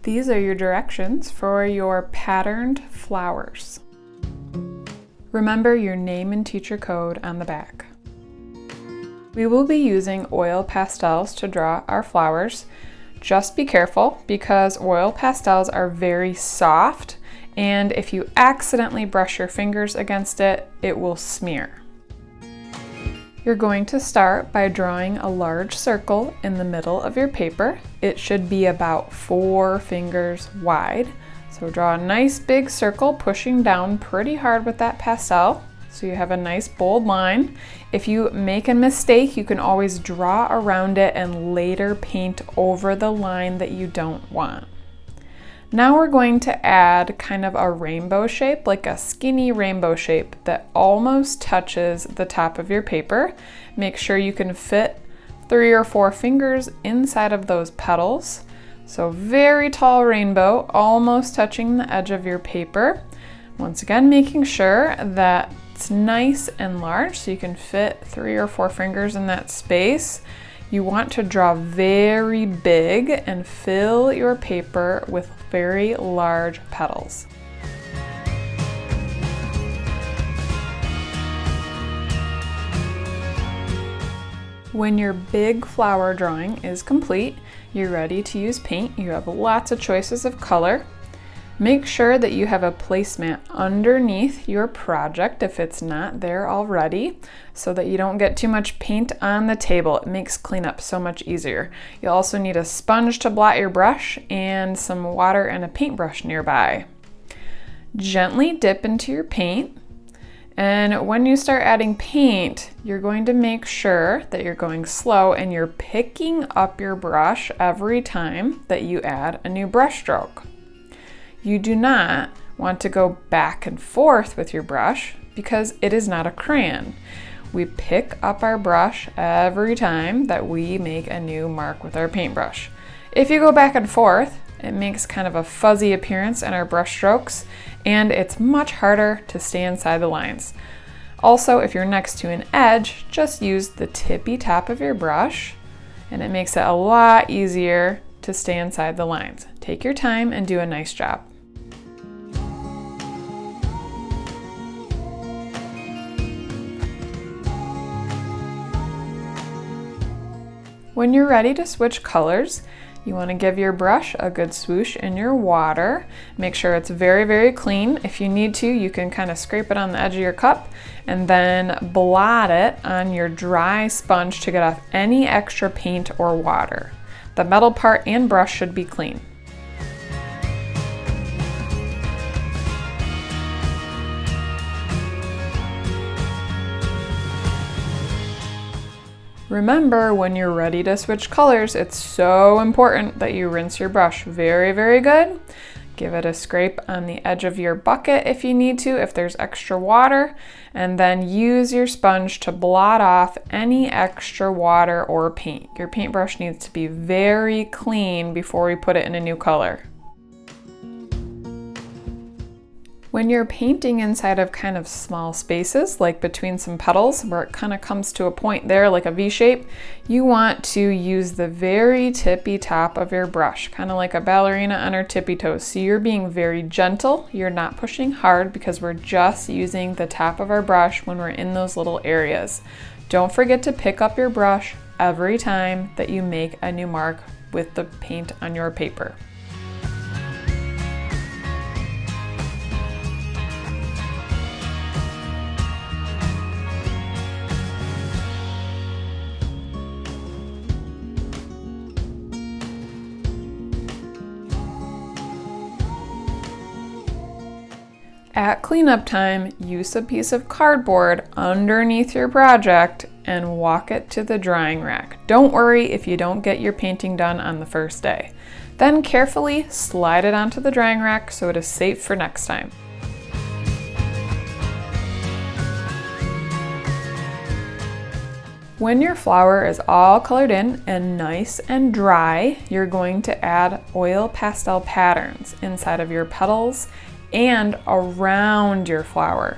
These are your directions for your patterned flowers. Remember your name and teacher code on the back. We will be using oil pastels to draw our flowers. Just be careful because oil pastels are very soft, and if you accidentally brush your fingers against it, it will smear. You're going to start by drawing a large circle in the middle of your paper. It should be about 4 fingers wide. So draw a nice big circle, pushing down pretty hard with that pastel so you have a nice bold line. If you make a mistake, you can always draw around it and later paint over the line that you don't want. Now we're going to add kind of a rainbow shape, like a skinny rainbow shape that almost touches the top of your paper. Make sure you can fit 3 or 4 fingers inside of those petals. So very tall rainbow, almost touching the edge of your paper. Once again, making sure that it's nice and large so you can fit 3 or 4 fingers in that space. You want to draw very big and fill your paper with very large petals. When your big flower drawing is complete, you're ready to use paint. You have lots of choices of color. Make sure that you have a placemat underneath your project if it's not there already, so that you don't get too much paint on the table. It makes cleanup so much easier. You'll also need a sponge to blot your brush and some water and a paintbrush nearby. Gently dip into your paint, and when you start adding paint, you're going to make sure that you're going slow and you're picking up your brush every time that you add a new brush stroke. You do not want to go back and forth with your brush because it is not a crayon. We pick up our brush every time that we make a new mark with our paintbrush. If you go back and forth, it makes kind of a fuzzy appearance in our brush strokes, and it's much harder to stay inside the lines. Also, if you're next to an edge, just use the tippy top of your brush, and it makes it a lot easier to stay inside the lines. Take your time and do a nice job. When you're ready to switch colors, you want to give your brush a good swoosh in your water. Make sure it's very, very clean. If you need to, you can kind of scrape it on the edge of your cup and then blot it on your dry sponge to get off any extra paint or water. The metal part and brush should be clean. Remember, when you're ready to switch colors, it's so important that you rinse your brush very, very good. Give it a scrape on the edge of your bucket if you need to, if there's extra water, and then use your sponge to blot off any extra water or paint. Your paintbrush needs to be very clean before we put it in a new color. When you're painting inside of kind of small spaces, like between some petals, where it kind of comes to a point there like a V shape, you want to use the very tippy top of your brush, kind of like a ballerina on her tippy toes. So you're being very gentle, you're not pushing hard because we're just using the top of our brush when we're in those little areas. Don't forget to pick up your brush every time that you make a new mark with the paint on your paper. At cleanup time, use a piece of cardboard underneath your project and walk it to the drying rack. Don't worry if you don't get your painting done on the first day. Then carefully slide it onto the drying rack so it is safe for next time. When your flower is all colored in and nice and dry, you're going to add oil pastel patterns inside of your petals and around your flower.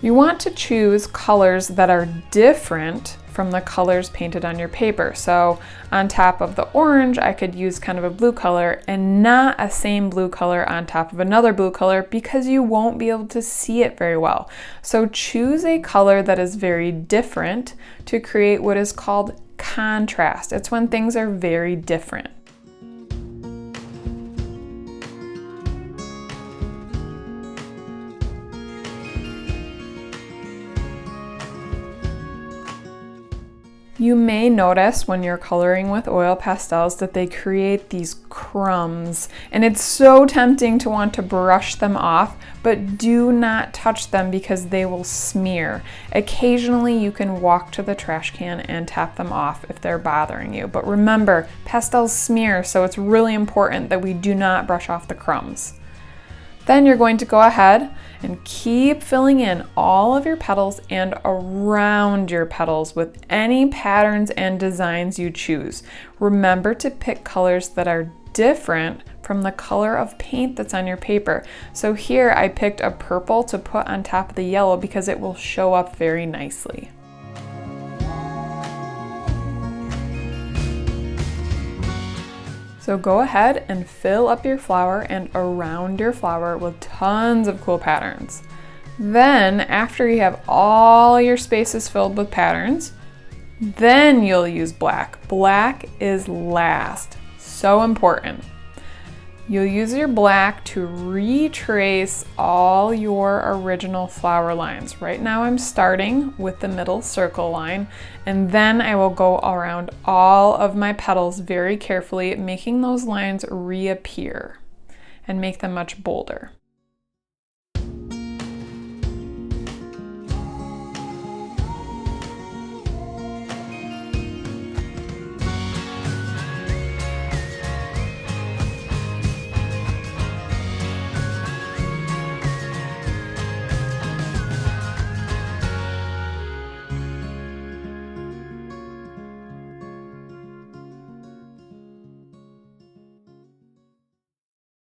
You want to choose colors that are different from the colors painted on your paper. So on top of the orange, I could use kind of a blue color and not a same blue color on top of another blue color because you won't be able to see it very well. So choose a color that is very different to create what is called contrast. It's when things are very different. You may notice when you're coloring with oil pastels that they create these crumbs, and it's so tempting to want to brush them off, but do not touch them because they will smear. Occasionally you can walk to the trash can and tap them off if they're bothering you, but remember, pastels smear, so it's really important that we do not brush off the crumbs. Then you're going to go ahead and keep filling in all of your petals and around your petals with any patterns and designs you choose. Remember to pick colors that are different from the color of paint that's on your paper. So here I picked a purple to put on top of the yellow because it will show up very nicely. So go ahead and fill up your flower and around your flower with tons of cool patterns. Then, after you have all your spaces filled with patterns, then you'll use black. Black is last, so important. You'll use your black to retrace all your original flower lines. Right now I'm starting with the middle circle line, and then I will go around all of my petals very carefully, making those lines reappear and make them much bolder.